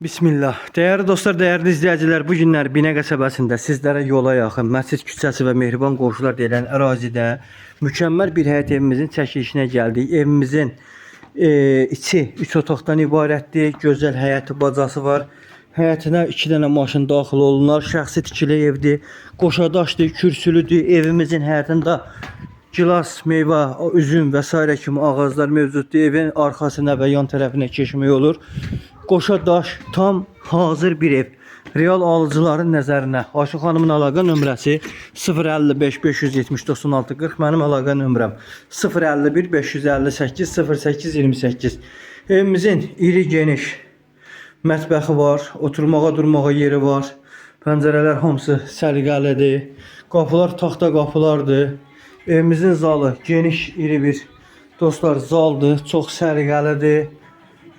Bismillah. Değerli dostlar, değerli izleyiciler, bu günlər Binə qəsəbəsində sizlərə yola yaxın Məscid küçəsi və Mehriban qonşular deyilən ərazidə mükəmməl bir həyət evimizin çəkilişinə gəldik. Evimizin içi 3 otaqdan ibarətdir. Gözəl həyəti bacası var. Həyətinə 2 dənə maşın daxil olunlar. Şəxsi tikili evdir. Qoşadaşdır, kürsülüdür. Evimizin həyətində gilas, meyvə, üzüm və s. kimi ağaclar mövcuddur. Evin arxasına və yan tərəfinə keçmək olur. Qoşadaş, tam hazır bir ev. Real alıcıların nəzərinə. Ayşə xanımın əlaqə nömrəsi 055 570 96 40. Mənim əlaqə nömrəm 051 558 08 28. Evimizin iri geniş mətbəxi var. Oturmağa, durmağa yeri var. Pəncərələr hamısı səliqəlidir. Qapılar taxta qapılardır. Evimizin zalı geniş, iri bir dostlar zaldır. Çox səliqəlidir.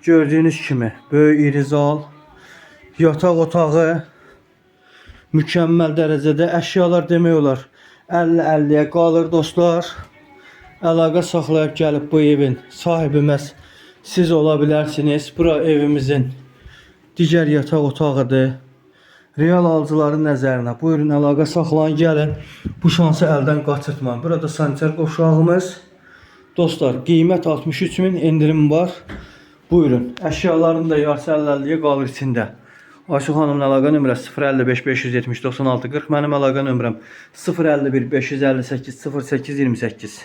Gördüğünüz kimi böyük iri zal, yataq otağı mükəmməl dərəcədə, əşyalar demək olar 50-50'ye qalır dostlar. Əlaqə saxlayıb gəlib bu evin sahibi məhz siz ola bilərsiniz. Bura evimizin digər yataq otağıdır. Real alıcıların nəzərinə buyurun, əlaqə saxlayın, gəlin. Bu şansı əldən qaçırtmayın. Burada sanitar qovşağımız. Dostlar, qiymət 63.000, indirim var. Buyurun. Əşyaların da yarısı 50-50'ye qalır içində. Ayşə xanımın əlaqə nömrəsi 055 570 96 40. Mənim əlaqə nömrəm 051 558 08 28.